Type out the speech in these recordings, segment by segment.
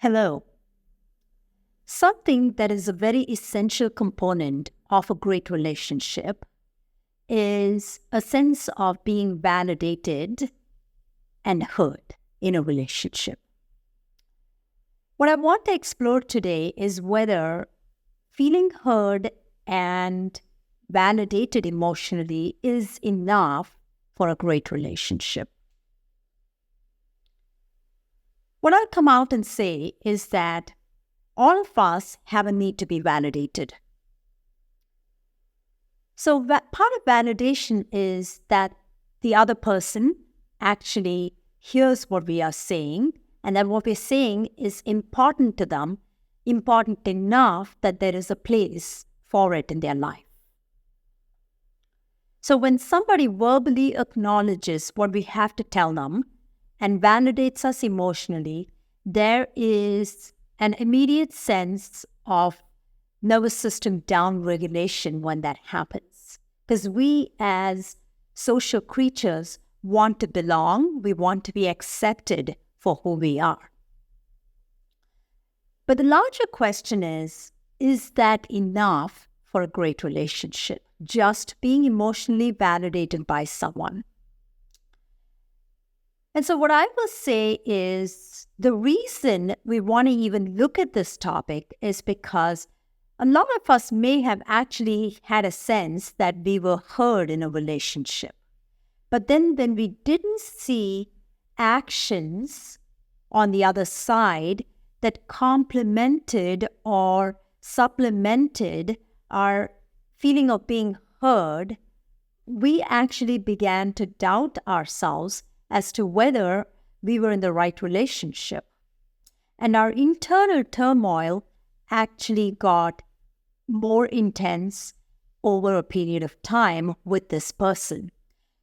Hello. Something that is a very essential component of a great relationship is a sense of being validated and heard in a relationship. What I want to explore today is whether feeling heard and validated emotionally is enough for a great relationship. What I'll come out and say is that all of us have a need to be validated. So part of validation is that the other person actually hears what we are saying, and that what we're saying is important to them, important enough that there is a place for it in their life. So when somebody verbally acknowledges what we have to tell them and validates us emotionally, there is an immediate sense of nervous system downregulation when that happens. Because we as social creatures want to belong, we want to be accepted for who we are. But the larger question is that enough for a great relationship? Just being emotionally validated by someone. And so what I will say is the reason we want to even look at this topic is because a lot of us may have actually had a sense that we were heard in a relationship. But then when we didn't see actions on the other side that complemented or supplemented our feeling of being heard, we actually began to doubt ourselves as to whether we were in the right relationship. And our internal turmoil actually got more intense over a period of time with this person.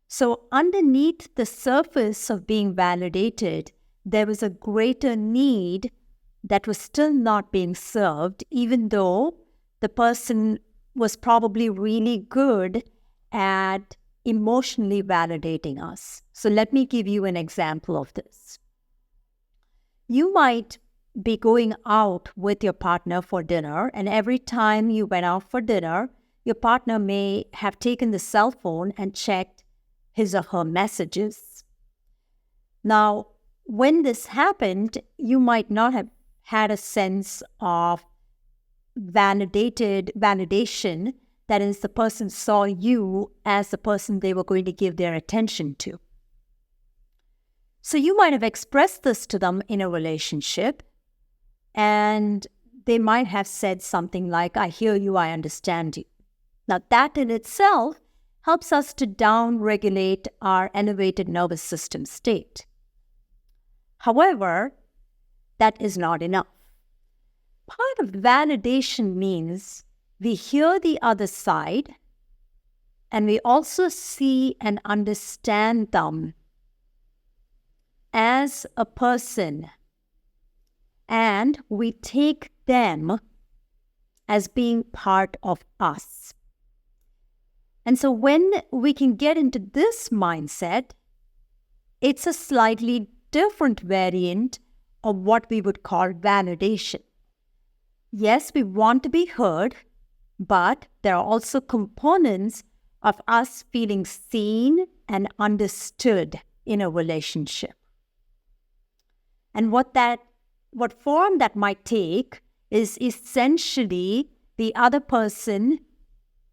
So underneath the surface of being validated, there was a greater need that was still not being served, even though the person was probably really good at emotionally validating us. So let me give you an example of this. You might be going out with your partner for dinner, and every time you went out for dinner, your partner may have taken the cell phone and checked his or her messages. Now, when this happened, you might not have had a sense of validation, that is, the person saw you as the person they were going to give their attention to. So you might have expressed this to them in a relationship, and they might have said something like, "I hear you, I understand you." Now that in itself helps us to down-regulate our elevated nervous system state. However, that is not enough. Part of validation means we hear the other side, and we also see and understand them as a person, and we take them as being part of us. And so when we can get into this mindset, it's a slightly different variant of what we would call validation. Yes, we want to be heard, but there are also components of us feeling seen and understood in a relationship. And what form that might take is essentially the other person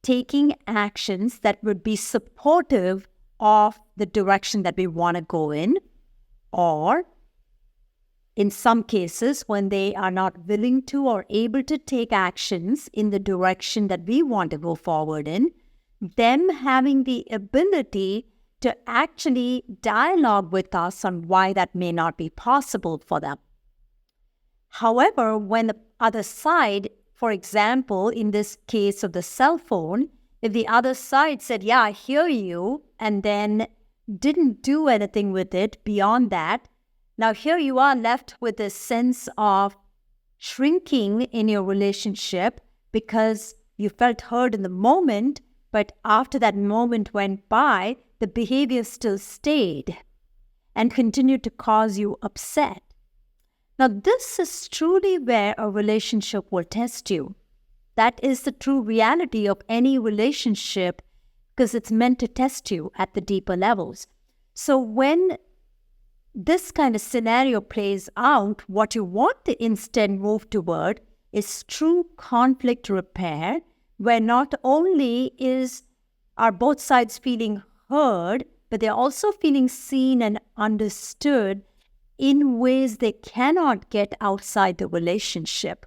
taking actions that would be supportive of the direction that we want to go in, or in some cases, when they are not willing to or able to take actions in the direction that we want to go forward in, them having the ability to actually dialogue with us on why that may not be possible for them. However, when the other side, for example, in this case of the cell phone, if the other side said, "Yeah, I hear you," and then didn't do anything with it beyond that, now here you are left with a sense of shrinking in your relationship because you felt heard in the moment, but after that moment went by, the behavior still stayed and continued to cause you upset. Now, this is truly where a relationship will test you. That is the true reality of any relationship, because it's meant to test you at the deeper levels. So when this kind of scenario plays out, what you want to instead move toward is true conflict repair, where not only are both sides feeling heard, but they're also feeling seen and understood in ways they cannot get outside the relationship.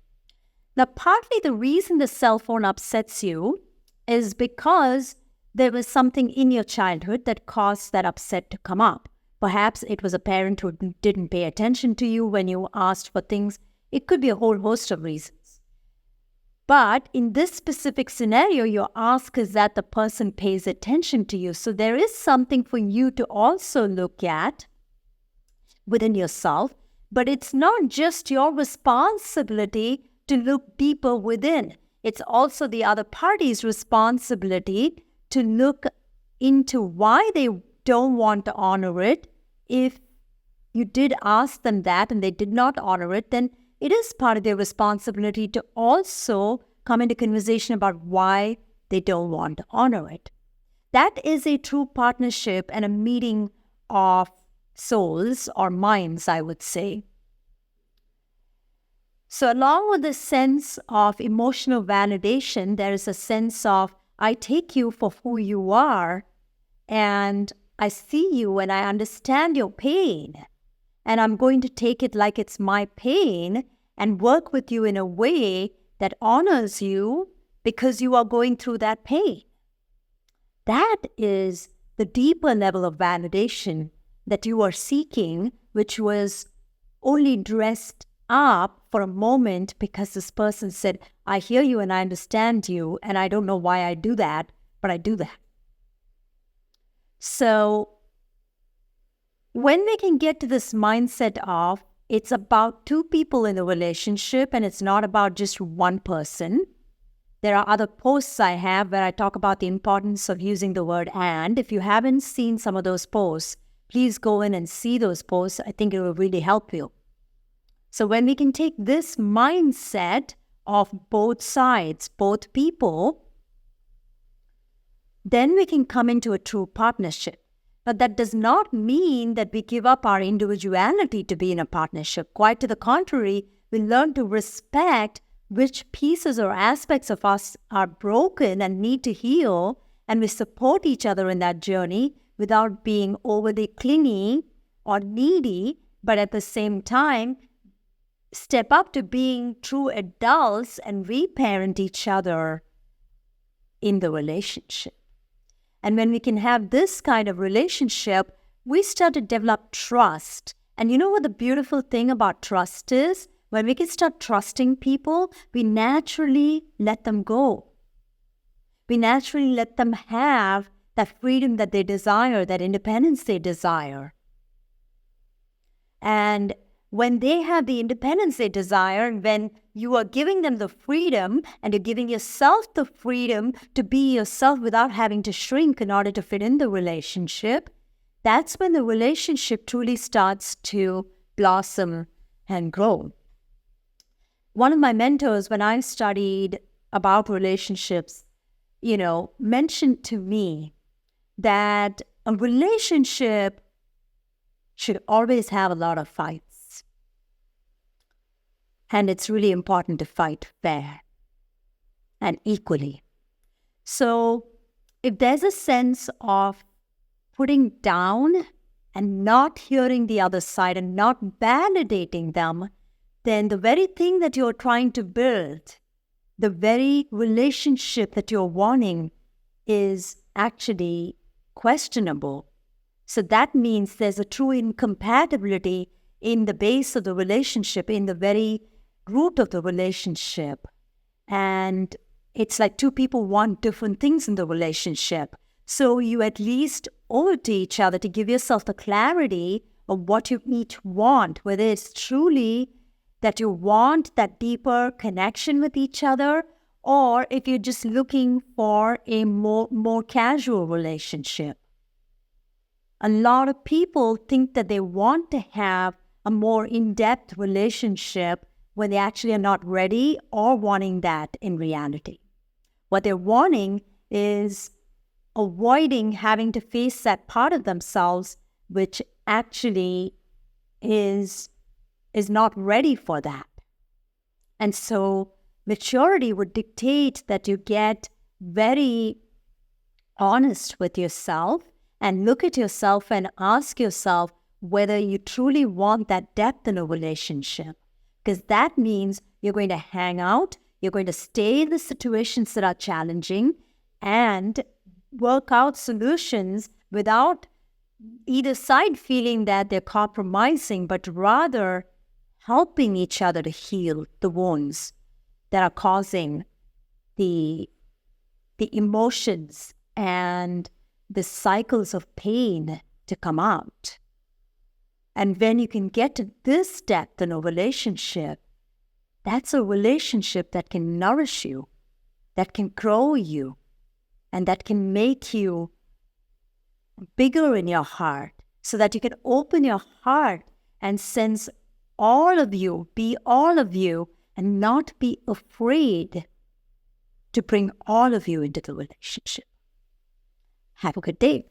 Now, partly the reason the cell phone upsets you is because there was something in your childhood that caused that upset to come up. Perhaps it was a parent who didn't pay attention to you when you asked for things. It could be a whole host of reasons. But in this specific scenario, your ask is that the person pays attention to you. So there is something for you to also look at within yourself. But it's not just your responsibility to look deeper within. It's also the other party's responsibility to look into why they don't want to honor it. If you did ask them that and they did not honor it, then it is part of their responsibility to also come into conversation about why they don't want to honor it. That is a true partnership and a meeting of souls or minds, I would say. So along with the sense of emotional validation, there is a sense of, I take you for who you are, and I see you and I understand your pain, and I'm going to take it like it's my pain and work with you in a way that honors you because you are going through that pain. That is the deeper level of validation that you are seeking, which was only dressed up for a moment because this person said, I hear you and I understand you, and I don't know why I do that, but I do that. So when we can get to this mindset of it's about two people in a relationship and it's not about just one person. There are other posts I have where I talk about the importance of using the word and. If you haven't seen some of those posts, please go in and see those posts. I think it will really help you. So when we can take this mindset of both sides, both people, then we can come into a true partnership. But that does not mean that we give up our individuality to be in a partnership. Quite to the contrary, we learn to respect which pieces or aspects of us are broken and need to heal, and we support each other in that journey without being overly clingy or needy, but at the same time, step up to being true adults and reparent each other in the relationship. And when we can have this kind of relationship, we start to develop trust. And you know what the beautiful thing about trust is? When we can start trusting people, we naturally let them go. We naturally let them have that freedom that they desire, that independence they desire. And when they have the independence they desire, and when you are giving them the freedom and you're giving yourself the freedom to be yourself without having to shrink in order to fit in the relationship, that's when the relationship truly starts to blossom and grow. One of my mentors, when I studied about relationships, mentioned to me that a relationship should always have a lot of fights. And it's really important to fight fair and equally. So if there's a sense of putting down and not hearing the other side and not validating them, then the very thing that you're trying to build, the very relationship that you're wanting, is actually questionable. So that means there's a true incompatibility in the base of the relationship, in the very root of the relationship. And it's like two people want different things in the relationship. So you at least owe it to each other to give yourself the clarity of what you each want, whether it's truly that you want that deeper connection with each other, or if you're just looking for a more casual relationship. A lot of people think that they want to have a more in-depth relationship when they actually are not ready or wanting that in reality. What they're wanting is avoiding having to face that part of themselves which actually is not ready for that. And so maturity would dictate that you get very honest with yourself and look at yourself and ask yourself whether you truly want that depth in a relationship. Because that means you're going to hang out, you're going to stay in the situations that are challenging and work out solutions without either side feeling that they're compromising, but rather helping each other to heal the wounds that are causing the emotions and the cycles of pain to come out. And when you can get to this depth in a relationship, that's a relationship that can nourish you, that can grow you, and that can make you bigger in your heart so that you can open your heart and sense all of you, be all of you, and not be afraid to bring all of you into the relationship. Have a good day.